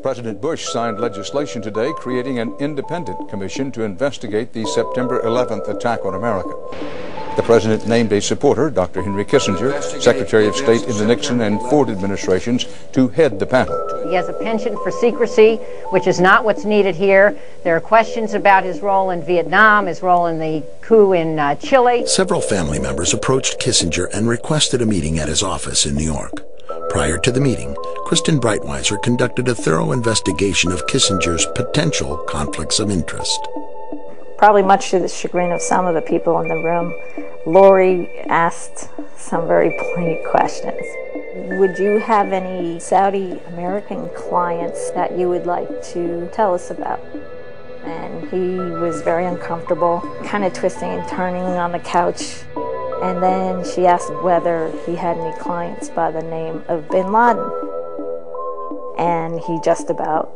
President Bush signed legislation today creating an independent commission to investigate the September 11th attack on America. The president named a supporter, Dr. Henry Kissinger, Secretary of State in the Nixon and Ford administrations, to head the panel. He has a penchant for secrecy, which is not what's needed here. There are questions about his role in Vietnam, his role in the coup in Chile. Several family members approached Kissinger and requested a meeting at his office in New York. Prior to the meeting, Kristen Breitweiser conducted a thorough investigation of Kissinger's potential conflicts of interest. Probably much to the chagrin of some of the people in the room, Lori asked some very pointed questions. Would you have any Saudi American clients that you would like to tell us about? And he was very uncomfortable, kind of twisting and turning on the couch. And then she asked whether he had any clients by the name of Bin Laden. And he just about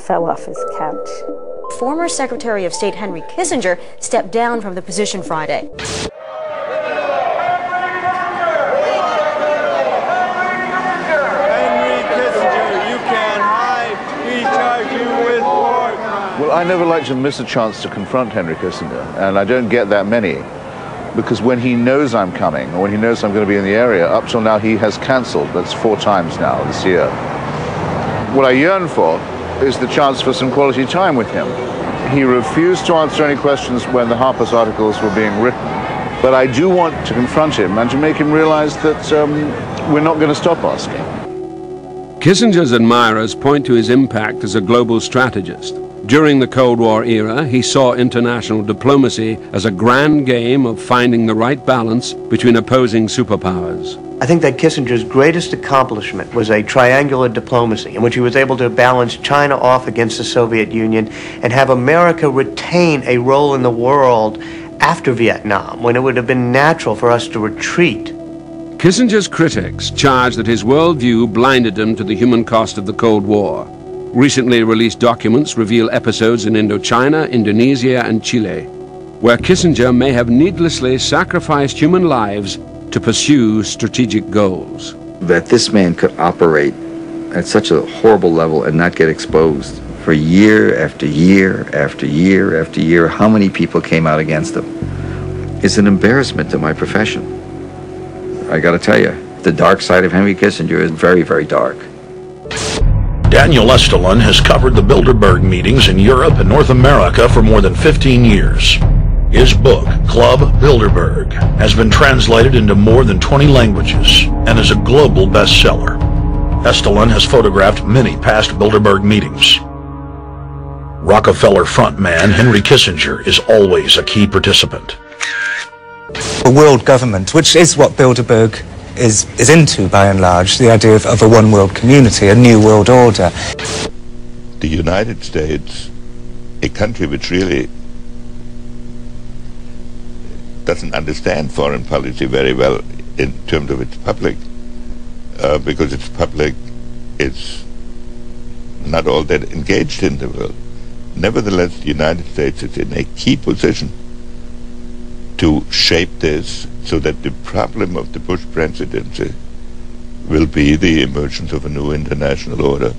fell off his couch. Former Secretary of State Henry Kissinger stepped down from the position Friday. Well, I never like to miss a chance to confront Henry Kissinger, and I don't get that many, because when he knows I'm coming, or when he knows I'm going to be in the area, up till now he has cancelled. That's 4 times now this year. What I yearn for is the chance for some quality time with him. He refused to answer any questions when the Harper's articles were being written, but I do want to confront him and to make him realize that we're not going to stop asking. Kissinger's admirers point to his impact as a global strategist. During the Cold War era, he saw international diplomacy as a grand game of finding the right balance between opposing superpowers. I think that Kissinger's greatest accomplishment was a triangular diplomacy in which he was able to balance China off against the Soviet Union and have America retain a role in the world after Vietnam, when it would have been natural for us to retreat. Kissinger's critics charge that his worldview blinded him to the human cost of the Cold War. Recently released documents reveal episodes in Indochina, Indonesia, and Chile, where Kissinger may have needlessly sacrificed human lives to pursue strategic goals. That this man could operate at such a horrible level and not get exposed for year after year after year after year, how many people came out against him, is an embarrassment to my profession. I gotta tell you, the dark side of Henry Kissinger is very, very dark. Daniel Estulin has covered the Bilderberg meetings in Europe and North America for more than 15 years. His book, Club Bilderberg, has been translated into more than 20 languages and is a global bestseller. Estulin has photographed many past Bilderberg meetings. Rockefeller frontman Henry Kissinger is always a key participant. A world government, which is what Bilderberg is into by and large, the idea of a one world community, a new world order. The United States, a country which really doesn't understand foreign policy very well in terms of its public, because its public is not all that engaged in the world. Nevertheless, the United States is in a key position to shape this so that the problem of the Bush presidency will be the emergence of a new international order.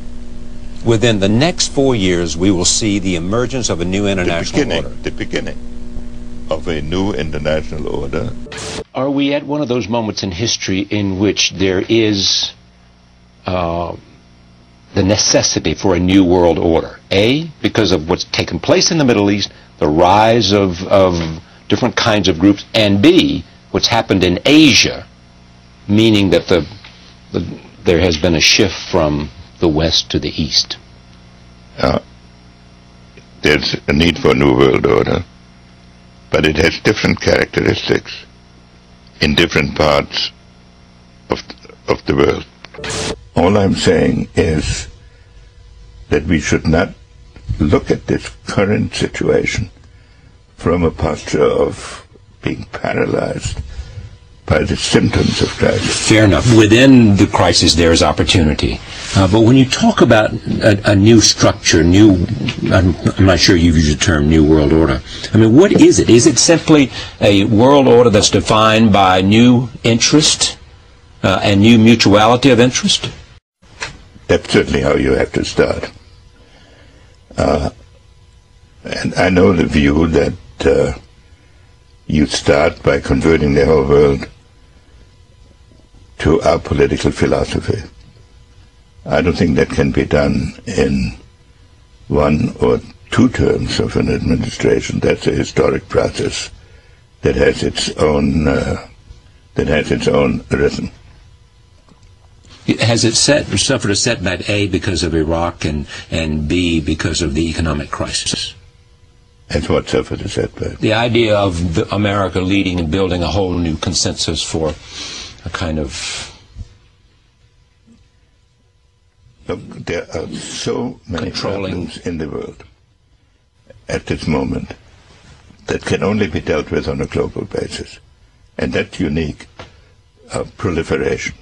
Within the next 4 years, we will see the emergence of a new international order. The beginning of a new international order. Are we at one of those moments in history in which there is the necessity for a new world order? A, because of what's taken place in the Middle East, the rise of different kinds of groups, and B, what's happened in Asia, meaning that there has been a shift from the West to the East. There's a need for a new world order, but it has different characteristics in different parts of the world. All I'm saying is that we should not look at this current situation from a posture of being paralyzed by the symptoms of crisis. Fair enough. Within the crisis, there is opportunity. But when you talk about a new structure, I'm not sure you've used the term new world order. I mean, what is it? Is it simply a world order that's defined by new interest and new mutuality of interest? That's certainly how you have to start. And I know the view that you start by converting the whole world to our political philosophy. I don't think that can be done in 1 or 2 terms of an administration. That's a historic process that has its own rhythm. Has it suffered a setback, A, because of Iraq, and B, because of the economic crisis? That's what suffered a setback. The idea of America leading and building a whole new consensus for a kind of... Look, there are so many problems in the world at this moment that can only be dealt with on a global basis. And that's unique. Proliferation.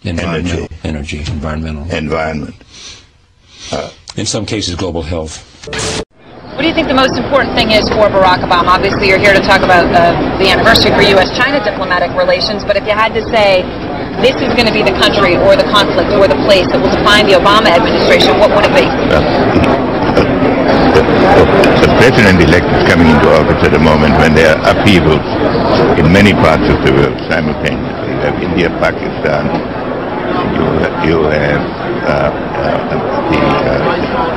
Energy, environment. In some cases, global health. What do you think the most important thing is for Barack Obama? Obviously, you're here to talk about the anniversary for U.S.-China diplomatic relations, but if you had to say this is going to be the country or the conflict or the place that will define the Obama administration, what would it be? The president-elect is coming into office at a moment when there are upheavals in many parts of the world simultaneously. You have India, Pakistan, you have the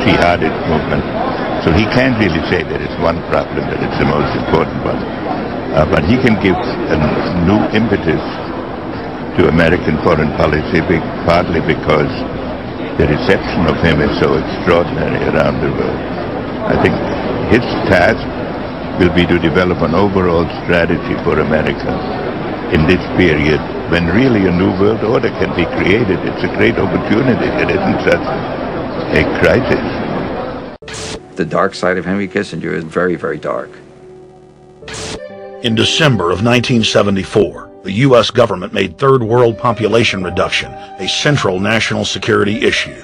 jihadist movement. So he can't really say there is one problem that is the most important one. But he can give a new impetus to American foreign policy, partly because the reception of him is so extraordinary around the world. I think his task will be to develop an overall strategy for America in this period when really a new world order can be created. It's a great opportunity. It isn't such a crisis. The dark side of Henry Kissinger is very, very dark. In December of 1974, the U.S. government made Third World population reduction a central national security issue.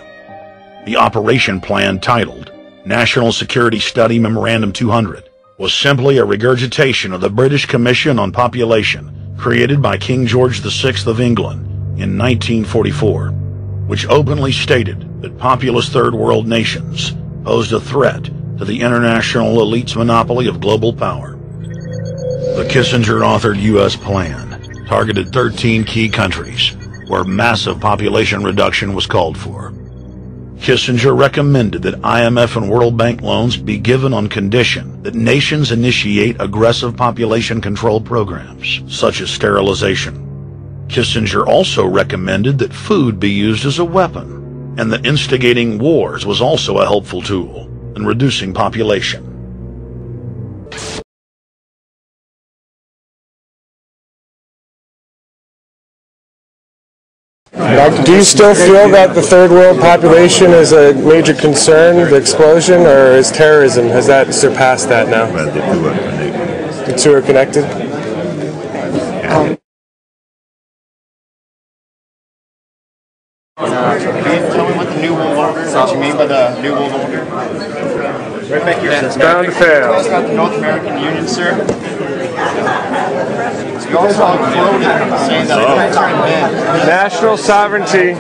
The operation plan, titled National Security Study Memorandum 200, was simply a regurgitation of the British Commission on Population created by King George VI of England in 1944, which openly stated that populous Third World nations posed a threat to the international elite's monopoly of global power. The Kissinger-authored U.S. plan targeted 13 key countries where massive population reduction was called for. Kissinger recommended that IMF and World Bank loans be given on condition that nations initiate aggressive population control programs, such as sterilization. Kissinger also recommended that food be used as a weapon, and that instigating wars was also a helpful tool in reducing population. Do you still feel that the Third World population is a major concern, the explosion, or is terrorism, has that surpassed that now? Well, the two are connected. The two are connected? Can you tell me what the New World Order is? What you mean by the New World Order? Right back here. It's bound to fail. It's got the North American Union, sir. You also quoted saying that national sovereignty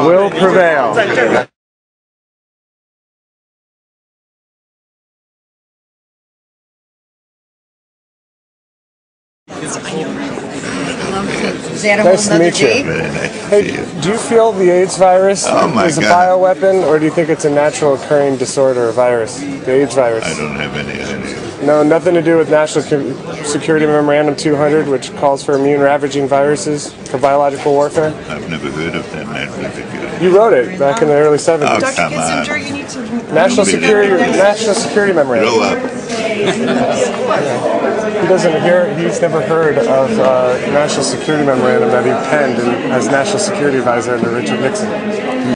will prevail. Nice to meet you. Hey, do you feel the AIDS virus is a bioweapon, or do you think it's a natural occurring disorder or virus? The AIDS virus. I don't have any idea. No, nothing to do with National Security Memorandum 200, which calls for immune-ravaging viruses for biological warfare? I've never heard of that national security. You wrote it back in the early 70s. Oh, come on. National Security Memorandum. Grow up. He doesn't hear. He's never heard of National Security Memorandum that he penned as National Security Advisor under Richard Nixon.